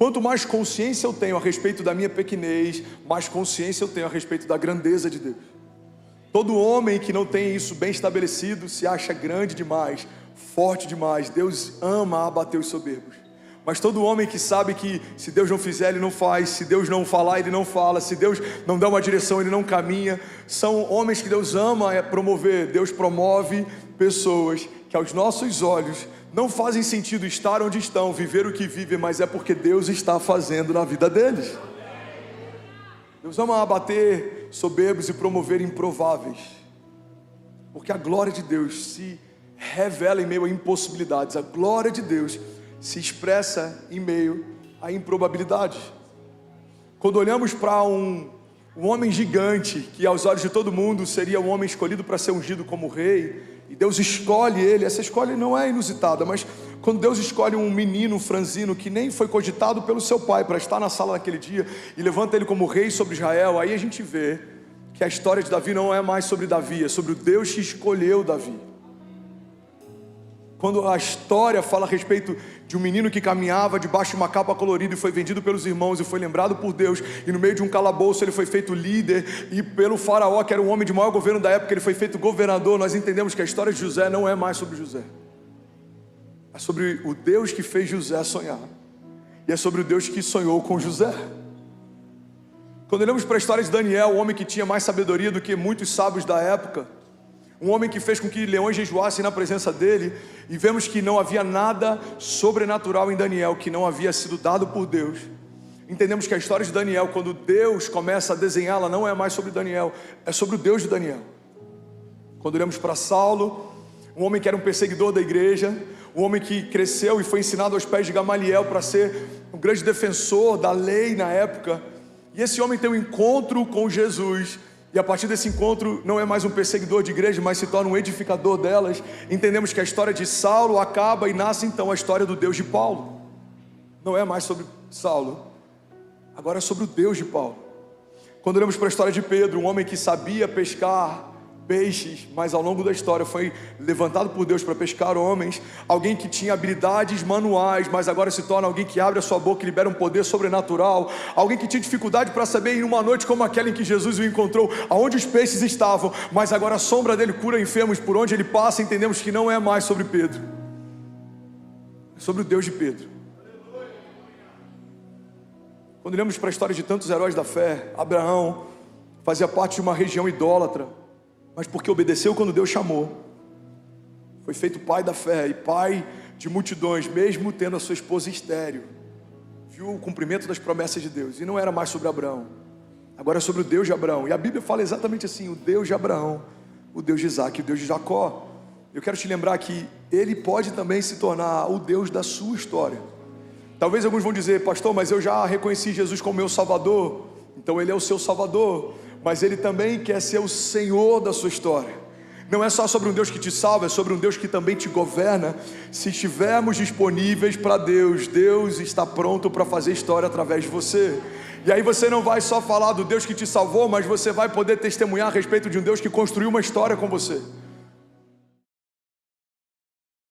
Quanto mais consciência eu tenho a respeito da minha pequenez, mais consciência eu tenho a respeito da grandeza de Deus. Todo homem que não tem isso bem estabelecido se acha grande demais, forte demais. Deus ama abater os soberbos. Mas todo homem que sabe que se Deus não fizer, ele não faz. Se Deus não falar, ele não fala. Se Deus não dá uma direção, ele não caminha. São homens que Deus ama promover. Deus promove pessoas que aos nossos olhos não fazem sentido estar onde estão, viver o que vivem, mas é porque Deus está fazendo na vida deles. Deus ama abater soberbos e promover improváveis, porque a glória de Deus se revela em meio a impossibilidades. A glória de Deus se expressa em meio a improbabilidades. Quando olhamos para um homem gigante, que aos olhos de todo mundo seria um homem escolhido para ser ungido como rei, e Deus escolhe ele, essa escolha não é inusitada, mas quando Deus escolhe um menino franzino que nem foi cogitado pelo seu pai para estar na sala naquele dia, e levanta ele como rei sobre Israel, aí a gente vê que a história de Davi não é mais sobre Davi, é sobre o Deus que escolheu Davi. Quando a história fala a respeito de um menino que caminhava debaixo de uma capa colorida e foi vendido pelos irmãos e foi lembrado por Deus, e no meio de um calabouço ele foi feito líder, e pelo faraó, que era o homem de maior governo da época, ele foi feito governador, nós entendemos que a história de José não é mais sobre José. É sobre o Deus que fez José sonhar, e é sobre o Deus que sonhou com José. Quando olhamos para a história de Daniel, o homem que tinha mais sabedoria do que muitos sábios da época, um homem que fez com que leões jejuassem na presença dele, e vemos que não havia nada sobrenatural em Daniel que não havia sido dado por Deus. Entendemos que a história de Daniel, quando Deus começa a desenhá-la, não é mais sobre Daniel, é sobre o Deus de Daniel. Quando olhamos para Saulo, um homem que era um perseguidor da igreja, um homem que cresceu e foi ensinado aos pés de Gamaliel para ser um grande defensor da lei na época, e esse homem tem um encontro com Jesus, e a partir desse encontro não é mais um perseguidor de igreja, mas se torna um edificador delas. Entendemos que a história de Saulo acaba e nasce então a história do Deus de Paulo. Não é mais sobre Saulo, agora é sobre o Deus de Paulo. Quando olhamos para a história de Pedro, um homem que sabia pescar peixes, mas ao longo da história foi levantado por Deus para pescar homens, alguém que tinha habilidades manuais, mas agora se torna alguém que abre a sua boca e libera um poder sobrenatural, alguém que tinha dificuldade para saber em uma noite como aquela em que Jesus o encontrou, aonde os peixes estavam, mas agora a sombra dele cura enfermos por onde ele passa. Entendemos que não é mais sobre Pedro, é sobre o Deus de Pedro. Quando olhamos para a história de tantos heróis da fé, Abraão fazia parte de uma região idólatra, mas porque obedeceu quando Deus chamou, foi feito pai da fé e pai de multidões, mesmo tendo a sua esposa estéril. Viu o cumprimento das promessas de Deus, e não era mais sobre Abraão, agora é sobre o Deus de Abraão. E a Bíblia fala exatamente assim: o Deus de Abraão, o Deus de Isaac, o Deus de Jacó. Eu quero te lembrar que ele pode também se tornar o Deus da sua história. Talvez alguns vão dizer: pastor, mas eu já reconheci Jesus como meu Salvador. Então ele é o seu Salvador, mas ele também quer ser o Senhor da sua história. Não é só sobre um Deus que te salva, é sobre um Deus que também te governa. Se estivermos disponíveis para Deus, Deus está pronto para fazer história através de você. E aí você não vai só falar do Deus que te salvou, mas você vai poder testemunhar a respeito de um Deus que construiu uma história com você.